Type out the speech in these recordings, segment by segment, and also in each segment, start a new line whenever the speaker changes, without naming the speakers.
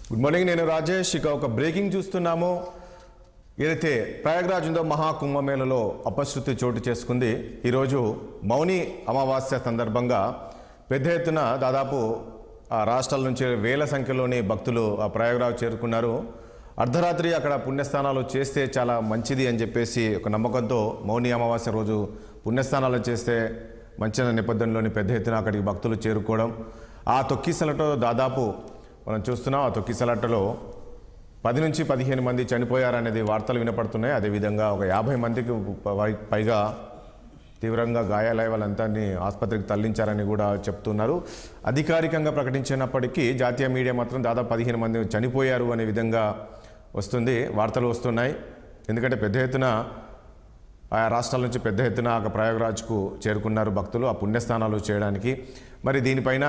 Good morning, నేను రాజేష్. ఇక ఒక బ్రేకింగ్ చూస్తున్నాము. ఏదైతే ప్రయాగ్రాజ్ ఉందో మహాకుంభమేళలో అపశృతి చోటు చేసుకుంది. ఈరోజు మౌని అమావాస్య సందర్భంగా పెద్ద ఎత్తున దాదాపు ఆ రాష్ట్రాల నుంచి వేల సంఖ్యలోని భక్తులు ఆ ప్రయాగ్రాజ్ చేరుకున్నారు. అర్ధరాత్రి అక్కడ పుణ్యస్నానాలు చేస్తే చాలా మంచిది అని చెప్పేసి ఒక నమ్మకంతో మౌని అమావాస్య రోజు పుణ్యస్నానాలు చేస్తే మంచి నేపథ్యంలోని పెద్ద ఎత్తున అక్కడికి భక్తులు చేరుకోవడం. ఆ తొక్కిసలతో దాదాపు మనం చూస్తున్నాం. ఆ తొక్కిసలాటలో 10 నుంచి 15 మంది చనిపోయారనేది వార్తలు వినపడుతున్నాయి. అదేవిధంగా ఒక 50 మందికి పైగా తీవ్రంగా గాయాలై వాళ్ళందరినీ ఆసుపత్రికి తరలించారని కూడా చెప్తున్నారు. అధికారికంగా ప్రకటించినప్పటికీ జాతీయ మీడియా మాత్రం దాదాపు 15 మంది చనిపోయారు అనే విధంగా వార్తలు వస్తున్నాయి. ఎందుకంటే పెద్ద ఎత్తున ఆయా రాష్ట్రాల నుంచి పెద్ద ఎత్తున ఒక ప్రయాగ్రాజ్కు చేరుకున్నారు భక్తులు ఆ పుణ్యస్నానాలు చేయడానికి. మరి దీనిపైన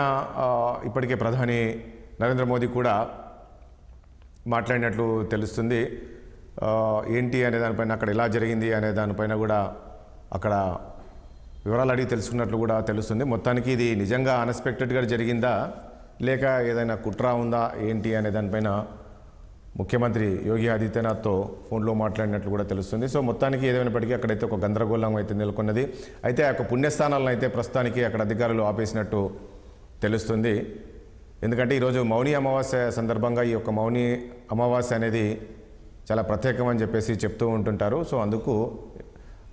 ఇప్పటికే ప్రధాని నరేంద్ర మోదీ కూడా మాట్లాడినట్లు తెలుస్తుంది. ఏంటి అనే దానిపైన, అక్కడ ఎలా జరిగింది అనే దానిపైన కూడా అక్కడ వివరాలు అడిగి తెలుసుకున్నట్లు కూడా తెలుస్తుంది. మొత్తానికి ఇది నిజంగా అన్ఎక్స్పెక్టెడ్గా జరిగిందా లేక ఏదైనా కుట్ర ఉందా ఏంటి అనే దానిపైన ముఖ్యమంత్రి యోగి ఆదిత్యనాథ్తో ఫోన్లో మాట్లాడినట్లు కూడా తెలుస్తుంది. సో మొత్తానికి ఏదైనప్పటికీ అక్కడైతే ఒక గందరగోళం అయితే నెలకొన్నది. అయితే ఆ యొక్క పుణ్యస్థానాలను అయితే ప్రస్తుతానికి అక్కడ అధికారులు ఆపేసినట్టు తెలుస్తుంది. ఎందుకంటే ఈరోజు మౌని అమావాస్య సందర్భంగా ఈ యొక్క మౌని అమావాస్య అనేది చాలా ప్రత్యేకమని చెప్పేసి చెప్తూ ఉంటుంటారు. సో అందుకు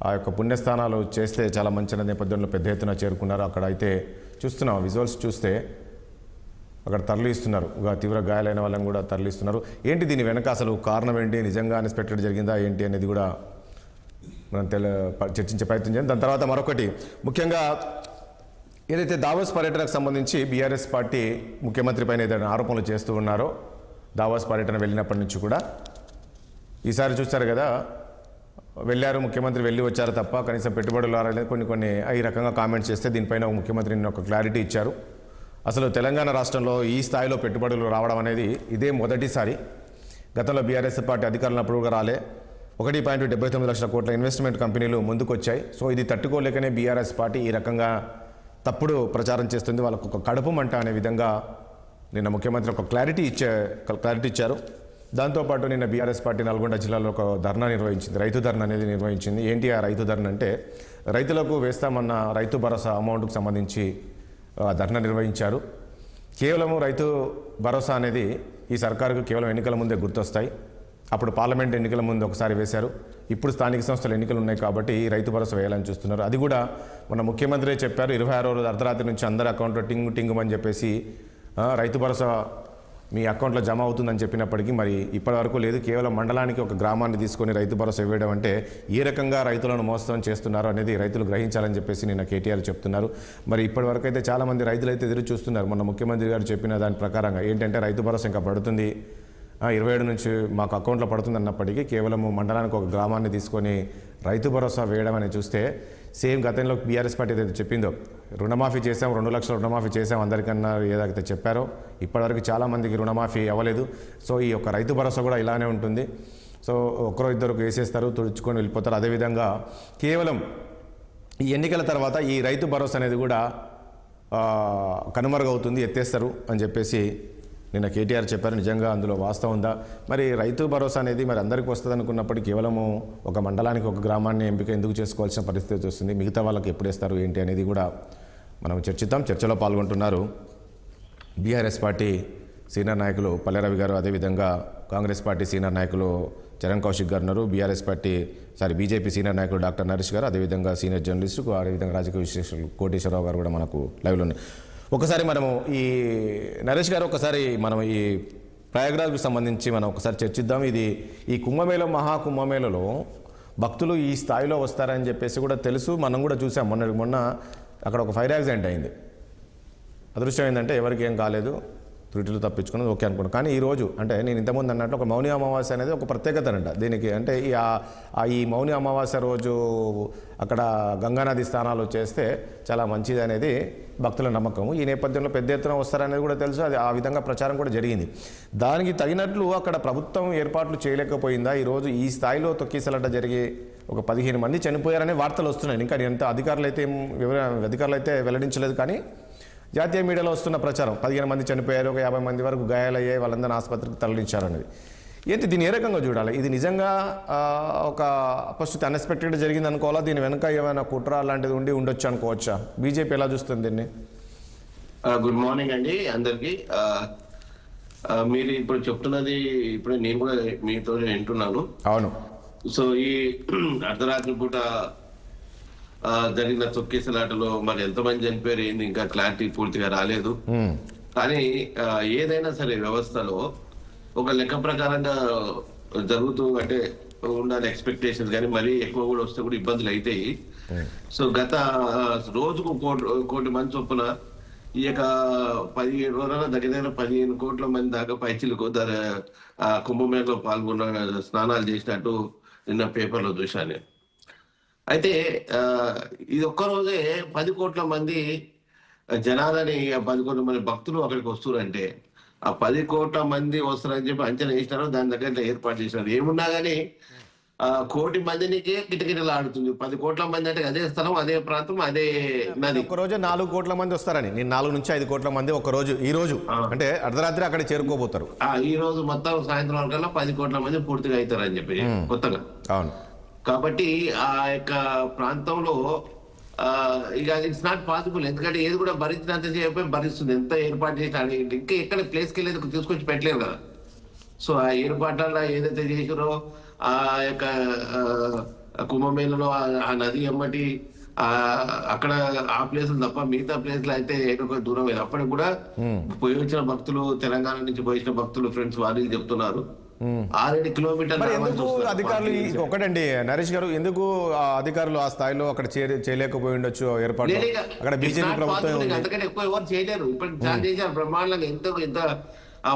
ఆ యొక్క పుణ్యస్థానాలు చేస్తే చాలా మంచి నేపథ్యంలో పెద్ద ఎత్తున చేరుకున్నారు. అక్కడ అయితే చూస్తున్నాం, విజువల్స్ చూస్తే అక్కడ తరలిస్తున్నారు. తీవ్ర గాయాలైన వాళ్ళని కూడా తరలిస్తున్నారు. ఏంటి దీని వెనక అసలు కారణం ఏంటి, నిజంగా అన్ఎక్స్పెక్టెడ్ జరిగిందా ఏంటి అనేది కూడా మనం చర్చించే ప్రయత్నం చేయాలి. దాని తర్వాత మరొకటి ముఖ్యంగా ఏదైతే దావోస్ పర్యటనకు సంబంధించి బీఆర్ఎస్ పార్టీ ముఖ్యమంత్రి పైన ఏదైనా ఆరోపణలు చేస్తూ ఉన్నారో, దావోస్ పర్యటన వెళ్ళినప్పటి నుంచి కూడా ఈసారి చూస్తారు కదా, వెళ్ళారు ముఖ్యమంత్రి వెళ్ళి వచ్చారు తప్ప కనీసం పెట్టుబడులు రాలేదు కొన్ని ఈ రకంగా కామెంట్స్ చేస్తే దీనిపైన ముఖ్యమంత్రి ఒక క్లారిటీ ఇచ్చారు. అసలు తెలంగాణ రాష్ట్రంలో ఈ స్థాయిలో పెట్టుబడులు రావడం అనేది ఇదే మొదటిసారి. గతంలో బీఆర్ఎస్ పార్టీ అధికారులప్పుడు కూడా రాలే. 1.79 లక్షల కోట్ల ఇన్వెస్ట్మెంట్ కంపెనీలు ముందుకొచ్చాయి. సో ఇది తట్టుకోలేకనే బీఆర్ఎస్ పార్టీ ఈ రకంగా తప్పుడు ప్రచారం చేస్తుంది. వాళ్ళకు ఒక కడుపు మంట అనే విధంగా నిన్న ముఖ్యమంత్రి ఒక క్లారిటీ ఇచ్చారు. దాంతోపాటు నిన్న బీఆర్ఎస్ పార్టీ నల్గొండ జిల్లాలో ఒక ధర్నా నిర్వహించింది, రైతు ధర్నా అనేది నిర్వహించింది. ఏంటి ఆ రైతు ధర్నా అంటే, రైతులకు వేస్తామన్న రైతు భరోసా అమౌంట్కు సంబంధించి ధర్నా నిర్వహించారు. కేవలము రైతు భరోసా అనేది ఈ సర్కారుకు కేవలం ఎన్నికల ముందే గుర్తొస్తాయి. అప్పుడు పార్లమెంట్ ఎన్నికల ముందు ఒకసారి వేశారు. ఇప్పుడు స్థానిక సంస్థల ఎన్నికలు ఉన్నాయి కాబట్టి ఈ రైతు భరోసా వేయాలని చూస్తున్నారు. అది కూడా మన ముఖ్యమంత్రి చెప్పారు, 26 రోజులు అర్ధరాత్రి నుంచి అందరి అకౌంట్లో టింగు అని చెప్పేసి రైతు భరోసా మీ అకౌంట్లో జమ అవుతుందని చెప్పినప్పటికీ మరి ఇప్పటివరకు లేదు. కేవలం మండలానికి ఒక గ్రామాన్ని తీసుకొని రైతు భరోసా ఇవ్వడం అంటే ఏ రకంగా రైతులను మోసం చేస్తున్నారు అనేది రైతులు గ్రహించాలని చెప్పేసి నిన్న కేటీఆర్ చెప్తున్నారు. మరి ఇప్పటివరకు అయితే చాలామంది రైతులు అయితే ఎదురు చూస్తున్నారు. మొన్న ముఖ్యమంత్రి గారు చెప్పిన దాని ప్రకారంగా ఏంటంటే రైతు భరోసా ఇంకా పడుతుంది, 27 నుంచి మాకు అకౌంట్లో పడుతుంది అన్నప్పటికీ కేవలం మండలానికి ఒక గ్రామాన్ని తీసుకొని రైతు భరోసా వేయడం అని చూస్తే సేమ్ గతంలో బీఆర్ఎస్ పార్టీ ఏదైతే చెప్పిందో రుణమాఫీ చేసాం, 2 లక్షల రుణమాఫీ చేసాం అందరికన్నా ఏదైతే చెప్పారో ఇప్పటివరకు చాలామందికి రుణమాఫీ అవ్వలేదు. సో ఈ యొక్క రైతు భరోసా కూడా ఇలానే ఉంటుంది. సో ఒకరో ఇద్దరు వేసేస్తారు, తుడుచుకొని వెళ్ళిపోతారు. అదేవిధంగా కేవలం ఈ ఎన్నికల తర్వాత ఈ రైతు భరోసా అనేది కూడా కనుమరుగవుతుంది, ఎత్తేస్తారు అని చెప్పేసి నిన్న కేటీఆర్ చెప్పారు. నిజంగా అందులో వాస్తవం ఉందా? మరి రైతు భరోసా అనేది మరి అందరికీ వస్తుంది అనుకున్నప్పటికీ కేవలము ఒక మండలానికి ఒక గ్రామాన్ని ఎంపిక ఎందుకు చేసుకోవాల్సిన పరిస్థితి వస్తుంది? మిగతా వాళ్ళకి ఎప్పుడు వేస్తారు ఏంటి అనేది కూడా మనం చర్చిద్దాం. చర్చలో పాల్గొంటున్నారు బీఆర్ఎస్ పార్టీ సీనియర్ నాయకులు పల్లెరవి గారు, అదేవిధంగా కాంగ్రెస్ పార్టీ సీనియర్ నాయకులు చరణ్ కౌశిక్ గారు ఉన్నారు, బీజేపీ సీనియర్ నాయకులు డాక్టర్ నరేష్ గారు, అదేవిధంగా సీనియర్ జర్నలిస్టు, అదేవిధంగా రాజకీయ విశ్లేషకులు కోటేశ్వరరావు గారు కూడా మనకు లైవ్లో ఉన్నారు. ఒకసారి మనము ఈ నరేష్ గారు మనం ఈ ప్రయాగ్రాజ్కు సంబంధించి మనం ఒకసారి చర్చిద్దాం. ఈ కుంభమేళ మహాకుంభమేళలో భక్తులు ఈ స్థాయిలో వస్తారని చెప్పేసి కూడా తెలుసు, మనం కూడా చూసాం. మొన్న అక్కడ ఒక ఫైర్ యాక్సిడెంట్ అయింది. అదృష్టం ఏంటంటే ఎవరికి ఏం కాలేదు, త్రుటిలో తప్పించుకున్నది ఓకే అనుకున్నాను. కానీ ఈరోజు అంటే నేను ఇంతకుముందు అన్నట్టు ఒక మౌని అమావాస్య అనేది ఒక ప్రత్యేకత అంట దీనికి. అంటే ఈ మౌని అమావాస్య రోజు అక్కడ గంగానది స్నానాలు చేస్తే చాలా మంచిది అనేది భక్తుల నమ్మకం. ఈ నేపథ్యంలో పెద్ద ఎత్తున వస్తారనేది కూడా తెలుసు. అది ఆ విధంగా ప్రచారం కూడా జరిగింది. దానికి తగినట్లు అక్కడ ప్రభుత్వం ఏర్పాట్లు చేయలేకపోయిందా? ఈరోజు ఈ స్థాయిలో తొక్కిసలాట జరిగి ఒక 15 మంది చనిపోయారనే వార్తలు వస్తున్నాయి. ఇంకా ఎంత అధికారులు అయితే వెల్లడించలేదు. కానీ జాతీయ మీడియాలో వస్తున్న ప్రచారం 15 మంది చనిపోయారు, ఒక 50 మంది వరకు గాయాలయ్యాయి, వాళ్ళందరినీ ఆసుపత్రికి తరలించారన్నది. ఏంటి దీన్ని ఏ రకంగా చూడాలి? ఇది నిజంగా ఒక పరిస్థితి అన్ఎక్స్పెక్టెడ్ జరిగింది అనుకోవాలా? దీని వెనక ఏమైనా కుట్ర లాంటిది ఉండొచ్చు అనుకోవచ్చా? బీజేపీ ఎలా చూస్తుంది దీన్ని?
గుడ్ మార్నింగ్ అండి అందరికి. మీరు ఇప్పుడు చెప్తున్నది ఇప్పుడు నేను కూడా మీతో వింటున్నాను.
అవును.
సో ఈ అర్ధరాత్రి పూట జరిగిన తొక్కిసలాటలో మరి ఎంతమంది చనిపోయారు ఏంది ఇంకా క్లారిటీ పూర్తిగా రాలేదు. కానీ ఏదైనా సరే వ్యవస్థలో ఒక లెక్క ప్రకారంగా జరుగుతూ అంటే ఉండాలి ఎక్స్పెక్టేషన్స్, కానీ మరీ ఎక్కువ కూడా వస్తే కూడా ఇబ్బందులు అవుతాయి. సో గత రోజుకు కోటి మంది చొప్పున ఈ యొక్క 17 రోజుల దగ్గర 15 కోట్ల మంది దాకా పైచిలకు కుంభమేళలో పాల్గొన్న స్నానాలు చేసినట్టు నిన్న పేపర్లో చూశాను. అయితే ఇది ఒక్కరోజే 10 కోట్ల మంది జనాలని 10 కోట్ల మంది భక్తులు అక్కడికి వస్తున్నారంటే ఆ 10 కోట్ల మంది వస్తారని చెప్పి అంచనా వేసినారు, దాని దగ్గర ఏర్పాటు చేసినారు. ఏమున్నా కానీ 1 కోటి మందినికే కిటకిటలు ఆడుతుంది. 10 కోట్ల మంది అంటే అదే స్థలం, అదే ప్రాంతం, అదే నది.
ఒక రోజు 4 కోట్ల మంది వస్తారని, నేను 4 నుంచి 5 కోట్ల మంది ఒక రోజు, ఈ రోజు అంటే అర్ధరాత్రి అక్కడ చేరుకోబోతారు.
ఈ రోజు మొత్తం సాయంత్రం వరకల్లా 10 కోట్ల మంది పూర్తిగా అవుతారు అని చెప్పి కొత్తగా.
అవును.
కాబట్టి ఆ యొక్క ప్రాంతంలో ఇక ఇట్స్ నాట్ పాసిబుల్. ఎందుకంటే ఏది కూడా భరించినంత చెప్పి భరిస్తుంది. ఎంత ఏర్పాటు చేసినా ఇంకా ఎక్కడ ప్లేస్కి వెళ్ళేది తీసుకొచ్చి పెట్టలేరు కదా. సో ఆ ఏర్పాట్లలో ఏదైతే చేసారో ఆ యొక్క కుంభమేళలో ఆ నది ఎమ్మటి అక్కడ ఆ ప్లేసులు తప్ప మిగతా ప్లేస్లు అయితే ఏదో దూరం లేదు. అప్పటికి కూడా పోయి వచ్చిన భక్తులు, తెలంగాణ నుంచి పోయి వచ్చిన భక్తులు ఫ్రెండ్స్ వాళ్ళు చెప్తున్నారు 6-7 కిలోమీటర్లు.
ఎందుకు అధికారులు ఒకటండి నరేష్ గారు, ఎందుకు అధికారులు ఆ స్థాయిలో అక్కడ చేయలేకపోయి ఉండొచ్చు ఏర్పాటు? అక్కడ బీజేపీ ప్రభుత్వం
అంతకంటే ఎక్కువ ఎవరు చేయలేరు. ఇప్పటికి చాలా చేశారు బ్రహ్మాండంగా. ఎంత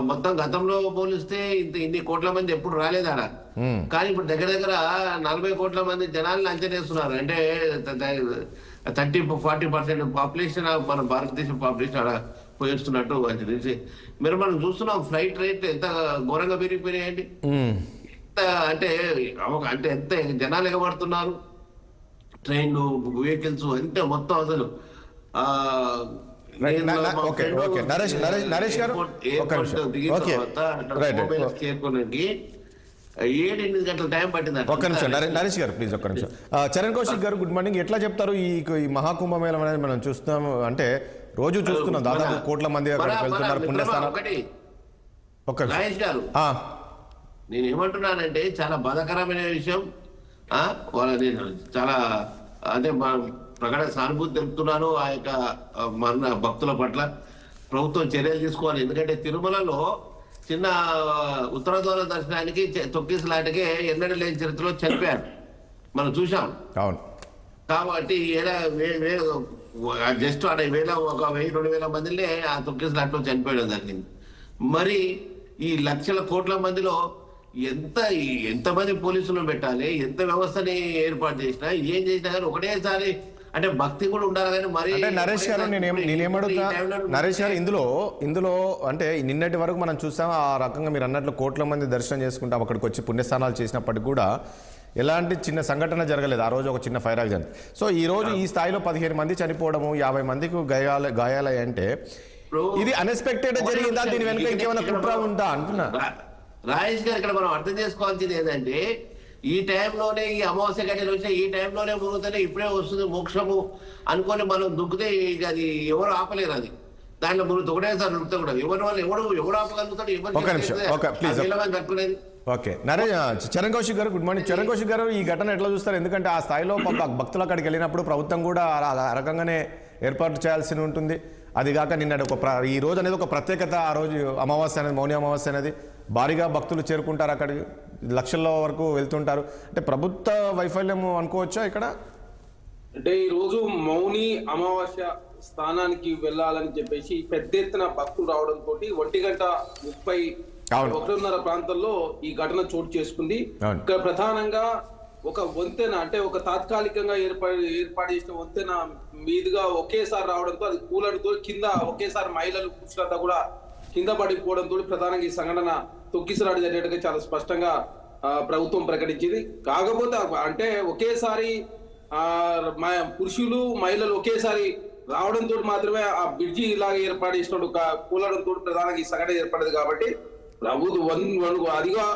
మొత్తం గతంలో పోలిస్తే ఇన్ని కోట్ల మంది ఎప్పుడు రాలేదు ఆడ. కానీ ఇప్పుడు దగ్గర 40 కోట్ల మంది జనాలను అంచనేస్తున్నారు. అంటే 30-40% పాపులేషన్ మన భారతదేశం పాపులేషన్ ఆడ పోయిస్తున్నట్టు తెలిసి మీరు మనం చూస్తున్నాం. ఫ్లైట్ రేట్ ఎంత ఘోరంగా పెరిగిపోయినాయండి. అంటే ఎంత జనాలు ఎగబడుతున్నారు, ట్రైన్లు, వెహికల్స్ అంటే మొత్తం అసలు
నరేష్ గారు
చేరుకోవడానికి 7-8 గంటల టైం పట్టింది.
ఒక్క నిమిషం నరేష్ గారు ప్లీజ్, ఒక్క నిమిషం. చరణ్ కౌశిక్ గారు గుడ్ మార్నింగ్. ఎట్లా చెప్తారు ఈ మహాకుంభమేళం అనేది మనం చూస్తున్నాము, అంటే రోజు చూస్తున్నాం దాదాపు కోట్ల మంది అక్కడికి వెళ్తున్నారు పుణ్యస్థానం. ఒక్క
నరేష్ గారు నేను ఏమంటున్నానంటే చాలా బాధాకరమైన విషయం. నేను చాలా అంటే ప్రకట సానుభూతి తెలుపుతున్నాను ఆ యొక్క మన భక్తుల పట్ల. ప్రభుత్వం చర్యలు తీసుకోవాలి. ఎందుకంటే తిరుమలలో చిన్న ఉత్తర ద్వార దర్శనానికి తొక్కిసలాటకే ఎన్నడూ లేని చరిత్రలో చనిపోయారు, మనం చూసాం.
అవును.
కాబట్టి జస్ట్ ఒక 1000-2000 మందిలే ఆ తొక్కిసలాటలో చనిపోయడం జరిగింది. మరి ఈ లక్షల కోట్ల మందిలో ఎంతమంది పోలీసులను పెట్టాలి, ఎంత వ్యవస్థని ఏర్పాటు చేసినా ఏం చేసినా కానీ ఒకటేసారి అంటే భక్తి కూడా ఉండాలి. కానీ మరి
నరేష్ గారు నేనేమడుగుతా నరేష్ గారు, ఇందులో అంటే నిన్నటి వరకు మనం చూసాం ఆ రకంగా మీరు అన్నట్లు కోట్ల మంది దర్శనం చేసుకుంటాం అక్కడికి వచ్చి పుణ్యస్థానాలు చేసినప్పటికీ కూడా ఎలాంటి చిన్న సంఘటన జరగలేదు. ఆ రోజు ఒక చిన్న ఫైర్ యాక్సిడెంట్. సో ఈ రోజు ఈ స్థాయిలో 15 మంది చనిపోవడము, 50 మందికి గాయాలయ్యాయి అంటే ఇది అన్ఎక్స్పెక్టెడ్ జరిగిందా? దీని వెనుక ఇంకేమైనా కుట్ర ఉందా అంటున్నా.
రాజేష్ గారు, ఇక్కడ మనం అర్థం చేసుకోవాల్సింది ఏంటంటే ఈ టైంలోనే ఈ అమావాస్య గడియలు వచ్చే ఈ టైంలోనే మునుగుతూనే ఇప్పుడే వస్తుంది మోక్షము అనుకొని మనం దుక్కుతే అది ఎవరు ఆపలేరు. అది దాంట్లో మునుగుతూ ఒకటేసారి దుక్కుతా కూడా ఎవడు ఆపగలుగుతాడు? కట్టుకునేది.
ఓకే చరణ్ కౌశిక్ గారు గుడ్ మార్నింగ్. చరణ్ కౌశిక్ గారు, ఈ ఘటన ఎట్లా చూస్తారు? ఎందుకంటే ఆ స్థాయిలో భక్తులు అక్కడికి వెళ్ళినప్పుడు ప్రభుత్వం కూడా ఆ రకంగానే ఏర్పాటు చేయాల్సి ఉంటుంది. అది కాక నిన్నటి ఈ రోజు అనేది ఒక ప్రత్యేకత. ఆ రోజు అమావాస్య అనేది, మౌని అమావాస్య అనేది భారీగా భక్తులు చేరుకుంటారు, అక్కడికి లక్షల వరకు వెళ్తుంటారు. అంటే ప్రభుత్వ వైఫల్యం అనుకోవచ్చా ఇక్కడ?
అంటే ఈ రోజు మౌని అమావాస్య స్థానానికి వెళ్ళాలని చెప్పేసి పెద్ద ఎత్తున భక్తులు రావడంతో 1:30 ప్రాంతంలో ఈ ఘటన చోటు చేసుకుంది. ఇక్కడ ప్రధానంగా ఒక వంతెన, అంటే ఒక తాత్కాలికంగా ఏర్పాటు చేసిన వంతెన మీదుగా ఒకేసారి రావడంతో అది కూలడంతో కింద ఒకేసారి మహిళలు పురుషులంతా కూడా కింద పడిపోవడంతో ప్రధానంగా ఈ సంఘటన తొక్కిసలాట జరిగేట్టుగా చాలా స్పష్టంగా ప్రభుత్వం ప్రకటించింది. కాకపోతే అంటే ఒకేసారి పురుషులు మహిళలు ఒకేసారి రావడంతో మాత్రమే ఆ బ్రిడ్జి ఇలాగ ఏర్పాటు చేసినట్టు కూలడంతో ప్రధానంగా ఈ సంఘటన ఏర్పడదు కాబట్టి ప్రభుత్వం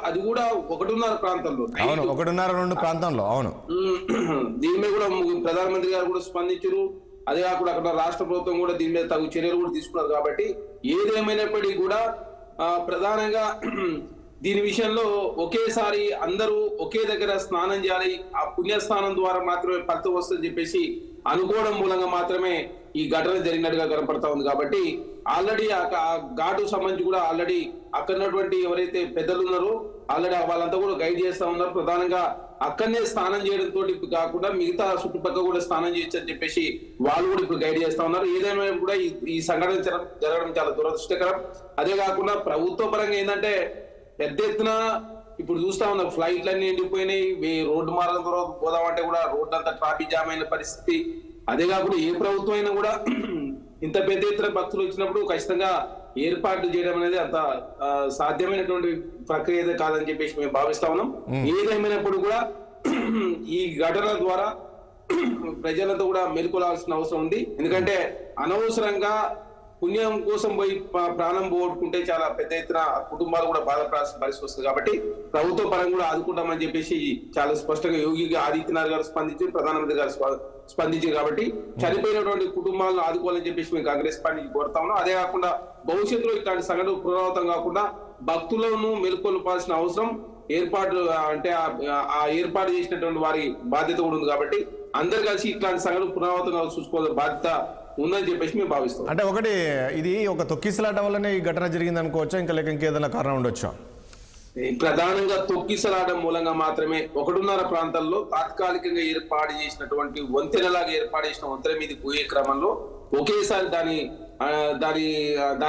అది కూడా 1:30 ప్రాంతంలో
అవును 1:30-2 ప్రాంతంలో అవును
దీని మీద కూడా ప్రధానమంత్రి గారు కూడా స్పందించారు. అదే కాకుండా అక్కడ రాష్ట్ర ప్రభుత్వం కూడా దీని మీద తగు చర్యలు కూడా తీసుకున్నారు. కాబట్టి ఏదేమైనప్పటికీ కూడా ప్రధానంగా దీని విషయంలో ఒకేసారి అందరూ ఒకే దగ్గర స్నానం చేయాలి, ఆ పుణ్యస్నానం ద్వారా మాత్రమే ఫలితం వస్తుందని చెప్పేసి అనుకోవడం మూలంగా మాత్రమే ఈ ఘటన జరిగినట్టుగా కనపడతా ఉంది. కాబట్టి ఆల్రెడీ ఆ ఘాటు సంబంధించి కూడా ఆల్రెడీ అక్కడ ఉన్నటువంటి ఎవరైతే పెద్దలు ఉన్నారో ఆల్రెడీ వాళ్ళంతా కూడా గైడ్ చేస్తా ఉన్నారు. ప్రధానంగా అక్కడనే స్నానం చేయడంతో కాకుండా మిగతా చుట్టుపక్కల కూడా స్నానం చేయొచ్చు అని చెప్పేసి వాళ్ళు కూడా ఇప్పుడు గైడ్ చేస్తా ఉన్నారు. ఏదైనా కూడా ఈ సంఘటన జరగడం చాలా దురదృష్టకరం. అదే కాకుండా ప్రభుత్వ పరంగా ఏంటంటే పెద్ద ఎత్తున ఇప్పుడు చూస్తా ఉన్నాం ఫ్లైట్లన్నీ ఎండిపోయినాయి, రోడ్డు మార్గం ద్వారా పోదామంటే కూడా రోడ్డు అంతా ట్రాఫిక్ జామ్ అయిన పరిస్థితి. అదే కాకుండా ఏ ప్రభుత్వం అయినా కూడా ఇంత పెద్ద ఎత్తున భక్తులు వచ్చినప్పుడు ఖచ్చితంగా ఏర్పాట్లు చేయడం అనేది అంత సాధ్యమైనటువంటి ప్రక్రియ కాదని చెప్పేసి మేము భావిస్తా ఉన్నాం. ఏదేమైనప్పుడు కూడా ఈ ఘటన ద్వారా ప్రజలతో కూడా మేల్కొలాల్సిన అవసరం ఉంది. ఎందుకంటే అనవసరంగా పుణ్యం కోసం పోయి ప్రాణం పోగొట్టుకుంటే చాలా పెద్ద ఎత్తున కుటుంబాలు కూడా బాధపడాల్సిన పరిస్థితి వస్తుంది. కాబట్టి ప్రభుత్వ పరంగా కూడా ఆదుకుంటామని చెప్పేసి చాలా స్పష్టంగా యోగి ఆదిత్యనాథ్ గారు స్పందించి ప్రధానమంత్రి గారు స్పందించారు. కాబట్టి చనిపోయినటువంటి కుటుంబాలను ఆదుకోవాలని చెప్పేసి మేము కాంగ్రెస్ పార్టీ కోరుతా ఉన్నాం. అదే కాకుండా భవిష్యత్తులో ఇట్లాంటి సంఘటనలు పునరావృతం కాకుండా భక్తులను మేల్కొల్పాల్సిన అవసరం ఏర్పాటు అంటే ఆ ఏర్పాటు చేసినటువంటి వారి బాధ్యత కూడా ఉంది. కాబట్టి అందరు కలిసి ఇట్లాంటి సంఘటనలు పునరావృతంగా చూసుకోవాల్సిన బాధ్యత ఉందని చెప్పేసి మేము భావిస్తాం.
అంటే ఒకటి ఇది ఒక తొక్కిసలాట వల్లనే ఈ ఘటన జరిగింది అనుకోవచ్చా, ఇంకా లేక ఇంకేదైనా కారణం ఉండొచ్చా?
ప్రధానంగా తొక్కిసలాట మూలంగా మాత్రమే 1:30 ప్రాంతాల్లో తాత్కాలికంగా ఏర్పాటు చేసినటువంటి వంతెనలాగా ఏర్పాటు చేసిన వంతెన మీద పోయే క్రమంలో ఒకేసారి దాని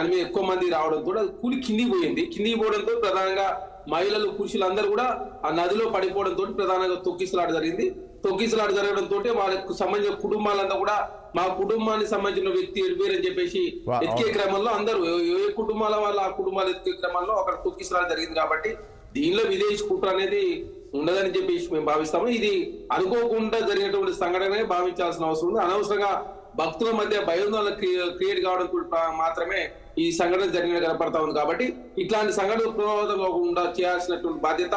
మీద ఎక్కువ మంది రావడంతో అది కూలి కిందికి పోయింది. కిందికి పోవడంతో ప్రధానంగా మహిళలు పురుషులు అందరూ కూడా ఆ నదిలో పడిపోవడంతో ప్రధానంగా తొక్కిసలాట జరిగింది. తొక్కిసలాట జరగడంతో వాళ్ళకు సంబంధించిన కుటుంబాలంతా కూడా మా కుటుంబానికి సంబంధించిన వ్యక్తి ఎడిపోయారని చెప్పేసి ఎత్తికే క్రమంలో అందరూ ఏ కుటుంబాల వాళ్ళ ఆ కుటుంబాలు ఎత్తికే క్రమంలో అక్కడ తొక్కిసలాట జరిగింది. కాబట్టి దీనిలో విదేశీ కుట్ర అనేది ఉండదని చెప్పేసి మేము భావిస్తాము. ఇది అనుకోకుండా జరిగినటువంటి సంఘటనే భావించాల్సిన అవసరం ఉంది. అనవసరంగా భక్తుల మధ్య భయోందోళన క్రియేట్ కావడం మాత్రమే ఈ సంఘటన జరిగినట్టు కనపడతా ఉంది. కాబట్టి ఇట్లాంటి సంఘటన పునరావృతంగా చేయాల్సినటువంటి బాధ్యత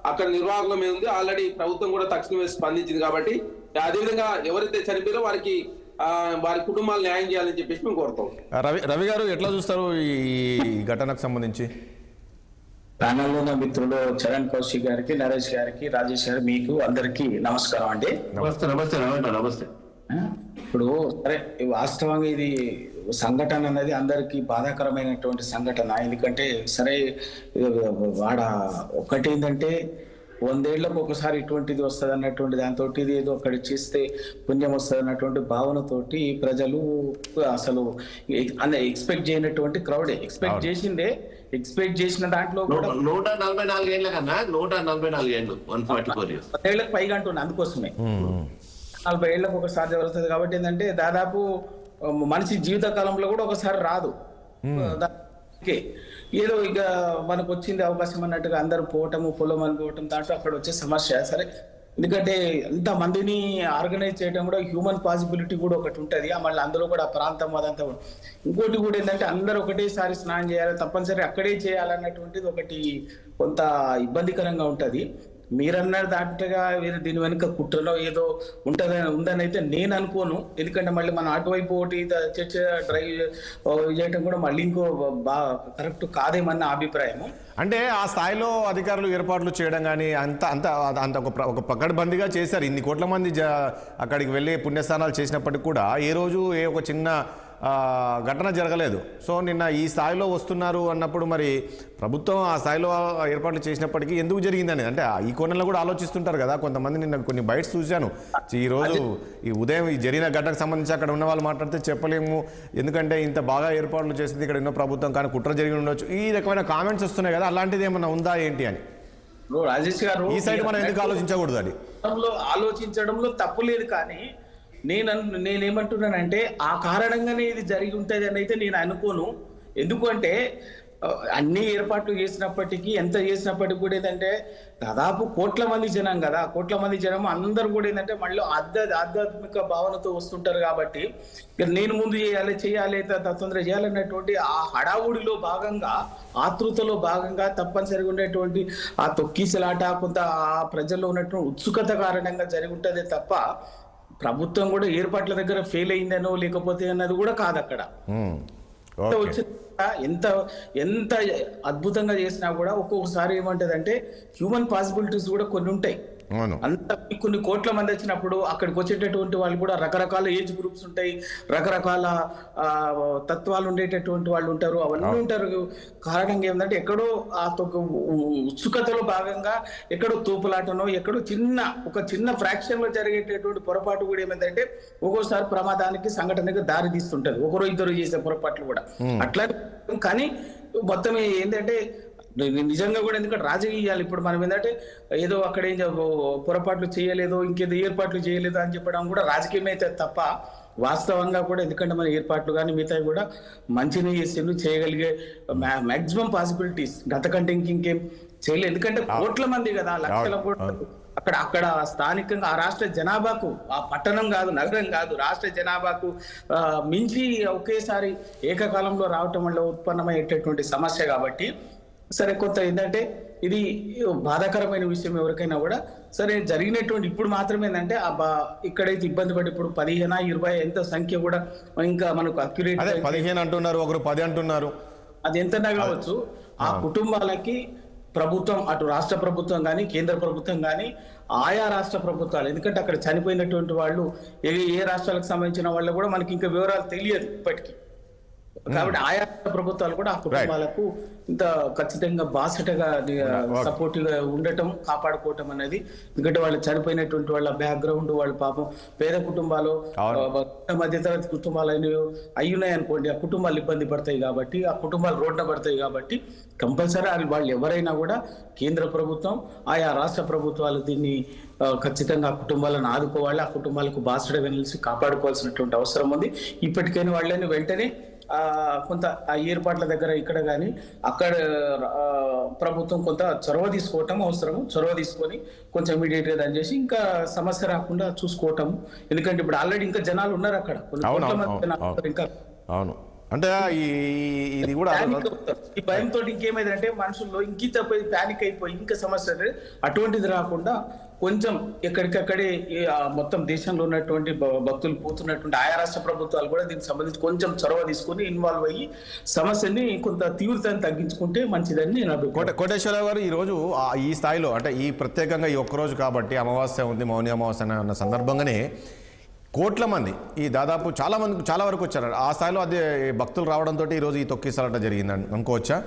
అక్కడ నిర్వాహకుల మీద ఉంది. ఆల్రెడీ ప్రభుత్వం కూడా తక్షణమే స్పందించింది. కాబట్టి అదేవిధంగా ఎవరైతే చనిపోయారో వారి కుటుంబాలు న్యాయం చేయాలని చెప్పేసి మేము కోరుతాం.
రవి గారు ఎట్లా చూస్తారు ఈ ఘటనకు సంబంధించి?
ప్యానెల్లో ఉన్న మిత్రులు చరణ్ కౌశిక్ గారికి, నరేష్ గారికి, రాజేష్ గారు, మీకు అందరికి నమస్కారం అండి.
నమస్తే.
ఇప్పుడు సరే వాస్తవంగా ఇది సంఘటన అనేది అందరికి బాధాకరమైనటువంటి సంఘటన. ఎందుకంటే సరే ఒకటి ఏంటంటే 100 ఏళ్లకు ఒకసారి ఇటువంటిది వస్తుంది అన్నటువంటి దాంతో ఇది ఏదో అక్కడ చేస్తే పుణ్యం వస్తుంది అన్నటువంటి భావనతోటి ప్రజలు అసలు ఎక్స్పెక్ట్ చేయనటువంటి క్రౌడే ఎక్స్పెక్ట్ చేసిన దాంట్లో
144 ఏళ్ళ కన్నా 144 ఏళ్ళు 144 years
10 ఏళ్ళకి పైగా అంటున్నా. అందుకోసమే 40 ఏళ్ళకు ఒకసారి జరుగుతుంది. కాబట్టి ఏంటంటే దాదాపు మనిషి జీవిత కాలంలో కూడా ఒకసారి రాదు. ఏదో ఇక మనకు వచ్చింది అవకాశం అన్నట్టుగా అందరూ పోవటము, పొలం అనుకోవటం, దాంట్లో అక్కడ వచ్చే సమస్య సరే. ఎందుకంటే ఇంత మందిని ఆర్గనైజ్ చేయడం కూడా హ్యూమన్ పాసిబిలిటీ కూడా ఒకటి ఉంటుంది. మళ్ళీ అందులో కూడా ప్రాంతం అదంతా ఇంకోటి కూడా ఏంటంటే అందరూ ఒకటేసారి స్నానం చేయాలి, తప్పనిసరి అక్కడే చేయాలన్నటువంటిది ఒకటి కొంత ఇబ్బందికరంగా ఉంటుంది. మీరన్నారు దాంట్గా దీని వెనుక కుట్రలో ఏదో ఉందని అయితే నేను అనుకోను. ఎందుకంటే మళ్ళీ మనం అటువైపు ఒకటి చర్చ డ్రైవ్ చేయడం కూడా మళ్ళీ ఇంకో కరెక్ట్ కాదేమన్న అభిప్రాయము.
అంటే ఆ స్థాయిలో అధికారులు ఏర్పాట్లు చేయడం కానీ అంత ఒక పకడ్బందీగా చేశారు. ఇన్ని కోట్ల మంది అక్కడికి వెళ్ళి పుణ్యస్థానాలు చేసినప్పటికీ కూడా ఏ రోజు ఒక చిన్న ఘటన జరగలేదు. సో నిన్న ఈ స్థాయిలో వస్తున్నారు అన్నప్పుడు మరి ప్రభుత్వం ఆ స్థాయిలో ఏర్పాట్లు చేసినప్పటికీ ఎందుకు జరిగిందని అంటే ఈ కోణంలో కూడా ఆలోచిస్తుంటారు కదా కొంతమంది. నిన్న కొన్ని బైట్స్ చూశాను. ఈరోజు ఈ ఉదయం ఈ జరిగిన ఘటనకు సంబంధించి అక్కడ ఉన్న వాళ్ళు మాట్లాడితే చెప్పలేము, ఎందుకంటే ఇంత బాగా ఏర్పాట్లు చేసింది ఇక్కడ ఎన్నో ప్రభుత్వం, కానీ కుట్ర జరిగి ఉండొచ్చు, ఈ రకమైన కామెంట్స్ వస్తున్నాయి కదా. అలాంటిది ఏమన్నా ఉందా ఏంటి అని
రాజేష్ గారు
ఈ సైడ్ మనం ఎందుకు ఆలోచించకూడదు? అది
ఆలోచించడంలో తప్పు లేదు, కానీ నేనేమంటున్నానంటే ఆ కారణంగానే ఇది జరిగి ఉంటుంది అని అయితే నేను అనుకోను. ఎందుకంటే అన్ని ఏర్పాట్లు చేసినప్పటికీ ఎంత చేసినప్పటికీ కూడా ఏంటంటే దాదాపు కోట్ల మంది జనం కదా, కోట్ల మంది జనం అందరూ కూడా ఏంటంటే మళ్ళీ ఆధ్యాత్మిక భావనతో వస్తుంటారు కాబట్టి నేను ముందు చేయాలి తొందరగా చేయాలన్నటువంటి ఆ హడావుడిలో భాగంగా, ఆతృతలో భాగంగా తప్పనిసరిగా ఉండేటువంటి ఆ తొక్కిసలాట కొంత ఆ ప్రజల్లో ఉన్నటువంటి ఉత్సుకత కారణంగా జరిగి ఉంటదే తప్ప ప్రభుత్వం కూడా ఏర్పాట్ల దగ్గర ఫెయిల్ అయిందనో లేకపోతే అన్నది కూడా కాదు అక్కడ. ఎంత ఎంత అద్భుతంగా చేసినా కూడా ఒక్కొక్కసారి ఏమంటదంటే హ్యూమన్ పాసిబిలిటీస్ కూడా కొన్ని ఉంటాయి. అంత కొన్ని కోట్ల మంది వచ్చినప్పుడు అక్కడికి వచ్చేటటువంటి వాళ్ళు కూడా రకరకాల ఏజ్ గ్రూప్స్ ఉంటాయి, రకరకాల తత్వాలు ఉండేటటువంటి వాళ్ళు ఉంటారు, అవన్నీ ఉంటారు. కారణంగా ఏంటంటే ఎక్కడో ఆ ఉత్సుకతలో భాగంగా ఎక్కడో తోపులాటనో ఎక్కడో ఒక చిన్న ఫ్రాక్షన్ లో జరిగేటటువంటి పొరపాటు కూడా ఏమైందంటే ఒక్కోసారి ప్రమాదానికి సంఘటనకి దారి తీస్తుంటది, ఒకరో ఇద్దరు చేసే పొరపాట్లు కూడా అట్లా. కానీ మొత్తం ఏంటంటే నిజంగా కూడా ఎందుకంటే రాజకీయాలు ఇప్పుడు మనం ఏంటంటే ఏదో అక్కడ ఏం పొరపాట్లు చేయలేదో ఇంకేదో ఏర్పాట్లు చేయలేదో అని చెప్పడం కూడా రాజకీయమైతే తప్ప వాస్తవంగా కూడా ఎందుకంటే మన ఏర్పాట్లు కానీ మిగతా కూడా మంచిని చేయగలిగే మాక్సిమం పాసిబిలిటీస్ గతకంటే ఇంకేం చేయలేదు. ఎందుకంటే కోట్ల మంది కదా, లక్షల కోట్లు అక్కడ స్థానికంగా ఆ రాష్ట్ర జనాభాకు, ఆ పట్టణం కాదు నగరం కాదు, రాష్ట్ర జనాభాకు మించి ఒకేసారి ఏకకాలంలో రావటం వల్ల ఉత్పన్నమయ్యేటటువంటి సమస్య కాబట్టి సరే కొంత ఏంటంటే ఇది బాధాకరమైన విషయం ఎవరికైనా కూడా. సరే జరిగినటువంటి ఇప్పుడు మాత్రమే ఏంటంటే ఇక్కడైతే ఇబ్బంది పడి ఇప్పుడు 15, 20 ఎంత సంఖ్య కూడా ఇంకా మనకు అక్యురేట్
15 అంటున్నారు, ఒకరు 10 అంటున్నారు,
అది ఎంతనా కావచ్చు. ఆ కుటుంబాలకి ప్రభుత్వం అటు రాష్ట్ర ప్రభుత్వం కానీ కేంద్ర ప్రభుత్వం కానీ ఆయా రాష్ట్ర ప్రభుత్వాలు, ఎందుకంటే అక్కడ చనిపోయినటువంటి వాళ్ళు ఏ రాష్ట్రాలకు సంబంధించిన వాళ్ళు కూడా మనకి ఇంకా వివరాలు తెలియదు ఇప్పటికీ. కాబట్టి ఆయా ప్రభుత్వాలు కూడా ఆ కుటుంబాలకు ఇంత ఖచ్చితంగా బాసటగా సపోర్టివ్ గా ఉండటం, కాపాడుకోవటం అనేది. ఎందుకంటే వాళ్ళు చనిపోయినటువంటి వాళ్ళ బ్యాక్గ్రౌండ్, వాళ్ళ పాపం పేద కుటుంబాలు, మధ్యతరగతి కుటుంబాలు అయ్యున్నాయి అనుకోండి, ఆ కుటుంబాలు ఇబ్బంది పడతాయి కాబట్టి, ఆ కుటుంబాలు రోడ్న పడతాయి కాబట్టి కంపల్సరీ వాళ్ళు ఎవరైనా కూడా కేంద్ర ప్రభుత్వం ఆయా రాష్ట్ర ప్రభుత్వాలు దీన్ని ఖచ్చితంగా ఆ కుటుంబాలను ఆదుకోవాలి, ఆ కుటుంబాలకు బాసటగా నిలిచి కాపాడుకోవాల్సినటువంటి అవసరం ఉంది. ఇప్పటికైనా వాళ్ళని వెంటనే కొంత ఆ ఏర్పాట్ల దగ్గర ఇక్కడ కానీ అక్కడ ప్రభుత్వం కొంత చొరవ తీసుకోవటం అవసరము. చొరవ తీసుకొని కొంచెం ఇమీడియట్ గా దాని చేసి ఇంకా సమస్య రాకుండా చూసుకోవటం. ఎందుకంటే ఇప్పుడు ఆల్రెడీ ఇంకా జనాలు ఉన్నారు అక్కడ, ఇంకా
అవును అంటే ఇది కూడా
ఈ భయంతో ఇంకేమైందంటే మనుషుల్లో ఇంకిత ప్యానిక్ అయిపోయి ఇంకా సమస్య అటువంటిది రాకుండా కొంచెం ఎక్కడికక్కడే మొత్తం దేశంలో ఉన్నటువంటి భక్తులు పోతున్నటువంటి ఆయా రాష్ట్ర ప్రభుత్వాలు కూడా దీనికి సంబంధించి కొంచెం చొరవ తీసుకుని ఇన్వాల్వ్ అయ్యి సమస్యని కొంత తీవ్రతను తగ్గించుకుంటే మంచిదని నేను అభిప్రాయం.
కోటేశ్వరరావు గారు, ఈరోజు ఈ స్థాయిలో అంటే ఈ ప్రత్యేకంగా ఈ ఒక్కరోజు కాబట్టి అమావాస్య ఉంది, మౌని అమావాస్య అన్న సందర్భంగానే కోట్ల మంది ఈ దాదాపు చాలా వరకు వచ్చారు. ఆ స్థాయిలో అదే భక్తులు రావడంతో ఈరోజు ఈ తొక్కిసలాట జరిగిందని అనుకోవచ్చా?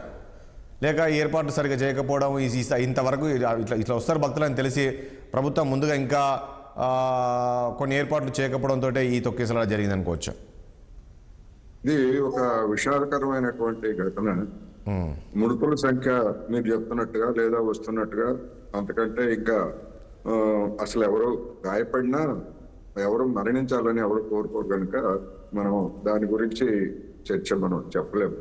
లేక ఏర్పాట్లు సరిగ్గా చేయకపోవడం, ఇంతవరకు ఇట్లా వస్తారు భక్తులు అని తెలిసి ప్రభుత్వం ముందుగా ఇంకా కొన్ని ఏర్పాట్లు చేయకపోవడంతో ఈ తొక్కిసలాట జరిగింది అనుకోవచ్చా?
ఇది ఒక విషాదకరమైనటువంటి ఘటన. మృతుల సంఖ్య మీరు చెప్తున్నట్టుగా లేదా వస్తున్నట్టుగా అంతకంటే ఇంకా అసలు ఎవరు గాయపడినా ఎవరు మరణించాలని ఎవరు కోరుకోరు కనుక మనం దాని గురించి చర్చ మనం చెప్పలేము.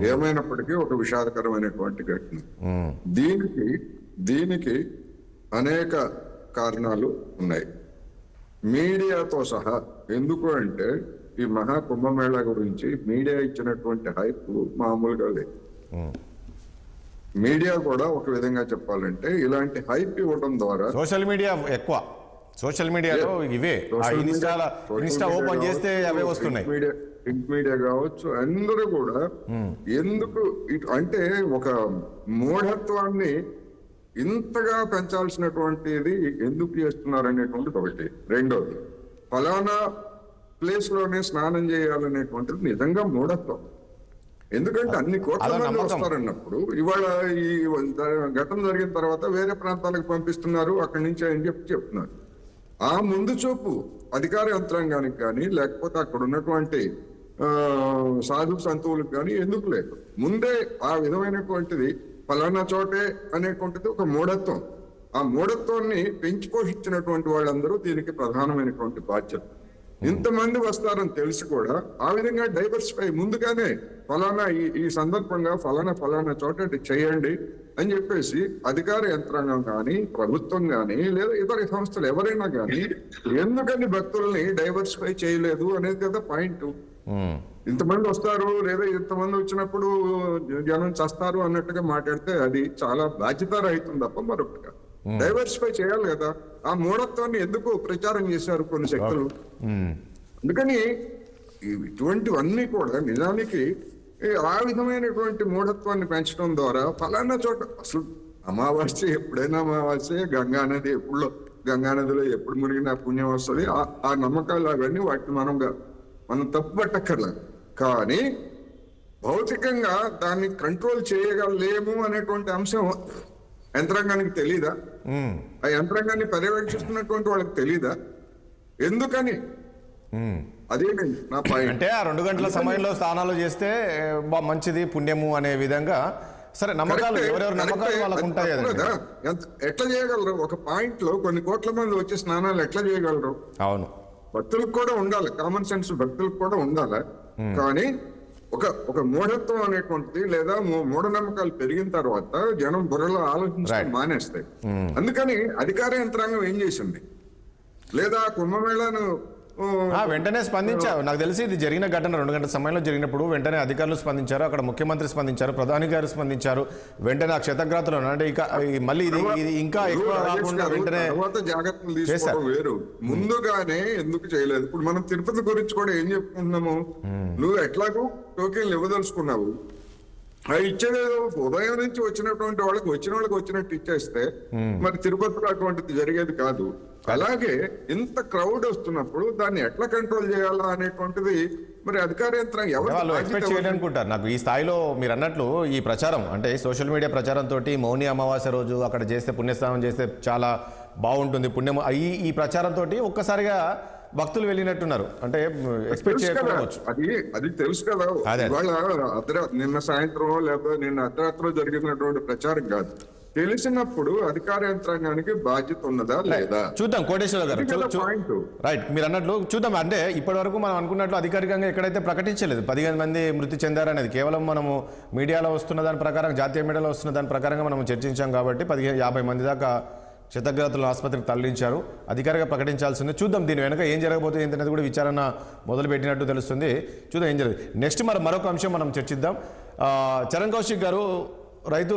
ఏమైనప్పటికీ ఒక విషాదకరమైనటువంటి ఘటన. దీనికి అనేక కారణాలు ఉన్నాయి, మీడియాతో సహా. ఎందుకు అంటే ఈ మహా కుంభమేళా గురించి మీడియా ఇచ్చినటువంటి హైప్ మామూలుగా లేదు. మీడియా కూడా ఒక విధంగా చెప్పాలంటే ఇలాంటి హైప్ ఇవ్వడం ద్వారా
సోషల్ మీడియా ఎక్కువ, సోషల్ మీడియాలో ఇవే ఇన్స్టా ఓపెన్ చేస్తే అవే వస్తున్నాయి.
ప్రింట్ మీడియా కావచ్చు, అందరూ కూడా ఎందుకు అంటే ఒక మూఢత్వాన్ని ఇంతగా పెంచాల్సినటువంటిది ఎందుకు చేస్తున్నారు అనేటువంటిది ఒకటి. రెండోది, ఫలానా ప్లేస్ లోనే స్నానం చేయాలనేటువంటిది నిజంగా మూఢత్వం. ఎందుకంటే అన్ని కోట్ల మంది వస్తారన్నప్పుడు ఇవాళ ఈ ఘటన జరిగిన తర్వాత వేరే ప్రాంతాలకు పంపిస్తున్నారు, అక్కడి నుంచి అని చెప్తున్నారు. ఆ ముందు చూపు అధికార యంత్రాంగానికి కానీ లేకపోతే అక్కడ ఉన్నటువంటి సాధు సంతువులకు కానీ ఎందుకు లేదు? ముందే ఆ విధమైనటువంటిది ఫలానా చోటే అనేటువంటిది ఒక మూఢత్వం. ఆ మూఢత్వాన్ని పెంచి పోషించినటువంటి వాళ్ళందరూ దీనికి ప్రధానమైనటువంటి బాధ్యత. ఇంతమంది వస్తారని తెలిసి కూడా ఆ విధంగా డైవర్సిఫై ముందుగానే ఫలానా ఈ సందర్భంగా ఫలానా చోట ఇది చేయండి అని చెప్పేసి అధికార యంత్రాంగం కానీ ప్రభుత్వం కానీ లేదా ఇతర సంస్థలు ఎవరైనా కానీ ఎందుకని భక్తుల్ని డైవర్సిఫై చేయలేదు అనేది కదా పాయింట్. ఇంతమంది వస్తారు లేదా ఇంతమంది వచ్చినప్పుడు జనం చస్తారు అన్నట్టుగా మాట్లాడితే అది చాలా బాధ్యత రహితం తప్ప మరొకటి. డైవర్సిఫై చేయాలి కదా. ఆ మూఢత్వాన్ని ఎందుకు ప్రచారం చేశారు కొన్ని శక్తులు? అందుకని ఇటువంటివన్నీ కూడా నిజానికి ఆ విధమైనటువంటి మూఢత్వాన్ని పెంచడం ద్వారా ఫలానా చోట అసలు అమావాస్య ఎప్పుడైనా అమావాస్య, గంగానది గంగానదిలో ఎప్పుడు మునిగినా పుణ్యం వస్తుంది. ఆ నమ్మకాలు అవన్నీ వాటిని మనం తప్పుపట్టక్కర్లేదు. కానీ భౌతికంగా దాన్ని కంట్రోల్ చేయగలేము అనేటువంటి అంశం యంత్రాంగానికి తెలీదా? ఆ యంత్రాంగాన్ని పర్యవేక్షిస్తున్నటువంటి వాళ్ళకి తెలీదా? ఎందుకని? అదేనండి నా పాయింట్.
అంటే ఆ 2 గంటల సమయంలో స్నానాలు చేస్తే మంచిది, పుణ్యము అనే విధంగా. సరే, నమ్మకాలు ఎవరెవరు నమ్మకాలు వాళ్ళకు ఉంటాయి కదా.
ఎట్లా చేయగలరు? ఒక పాయింట్ లో కొన్ని కోట్ల మంది వచ్చే స్నానాలు ఎట్లా చేయగలరు?
అవును,
భక్తులకు కూడా ఉండాలి, కామన్ సెన్స్ భక్తులకు కూడా ఉండాలి. కానీ ఒక మూఢత్వం అనేటువంటిది లేదా మూఢనమ్మకాలు పెరిగిన తర్వాత జనం బుర్రలో ఆలోచించడం మానేస్తాయి. అందుకని అధికార యంత్రాంగం ఏం చేసింది? లేదా కుంభమేళాను
వెంటనే స్పందించారు. నాకు తెలిసి ఇది జరిగిన ఘటన 2 గంటల సమయంలో జరిగినప్పుడు వెంటనే అధికారులు స్పందించారు, అక్కడ ముఖ్యమంత్రి స్పందించారు, ప్రధాని గారు స్పందించారు. వెంటనే ఆ క్షతగ్రాతులను అంటే ఇక మళ్ళీ ఇది ఇంకా ఎక్కువ కాకుండా వెంటనే
జాగ్రత్తలు తీసుకోవడం వేరు. ముందుగానే ఎందుకు చేయలేదు? ఇప్పుడు మనం తిరుపతి గురించి కూడా ఏం చెప్పుకుంటున్నాము? నువ్వు ఎట్లాగూ టోకెన్లు ఇవ్వదలుచుకున్నావు, అవి ఇచ్చేదేదో ఉదయం నుంచి వచ్చినటువంటి వాళ్ళకి వచ్చినట్టు ఇచ్చేస్తే మరి తిరుపతిలో అటువంటిది జరిగేది కాదు. అలాగే ఇంత క్రౌడ్ వస్తున్నప్పుడు దాన్ని ఎట్లా కంట్రోల్ చేయాలా అనేటువంటిది మరి అధికార యంత్రాంగం
వాళ్ళు ఎక్స్పెక్ట్ చేయాలనుకుంటారు. నాకు ఈ స్థాయిలో మీరు అన్నట్లు ఈ ప్రచారం అంటే సోషల్ మీడియా ప్రచారం తోటి మౌని అమావాస్య రోజు అక్కడ చేస్తే పుణ్యస్నానం చేస్తే చాలా బాగుంటుంది పుణ్యం, ఈ ప్రచారంతో ఒక్కసారిగా భక్తులు వెళ్ళినట్టున్నారు. అంటే ఎక్స్పెక్ట్ చేయకపోవచ్చు.
అది తెలుసు కదా. ఇవాళ నిన్న సాయంత్రం లేకపోతే నిన్న అర్ధరాత్రిలో జరిగినటువంటి ప్రచారం కాదు. తెలిసినప్పుడు అధికార యంత్రాంగానికి బాధ్యత ఉన్నదా లేదా
చూద్దాం. కోటేశ్వర గారు రైట్, మీరు అన్నట్లు చూద్దాం. అంటే ఇప్పటి వరకు మనం అనుకున్నట్లు అధికారికంగా ఎక్కడైతే ప్రకటించలేదు 15 మంది మృతి చెందారనేది. కేవలం మనము మీడియాలో వస్తున్న దాని ప్రకారం, జాతీయ మీడియాలో వస్తున్న దాని ప్రకారంగా మనం చర్చించాం కాబట్టి 50 మంది దాకా క్షతగ్రాతులను ఆసుపత్రికి తరలించారు. అధికారిగా ప్రకటించాల్సింది. చూద్దాం దీని వెనక ఏం జరగబోతుంది ఏంటనేది కూడా విచారణ మొదలుపెట్టినట్టు తెలుస్తుంది. చూద్దాం ఏం జరుగుతుంది. నెక్స్ట్ మరొక అంశం మనం చర్చిద్దాం. చరణ్ కౌశిక్ గారు, రైతుల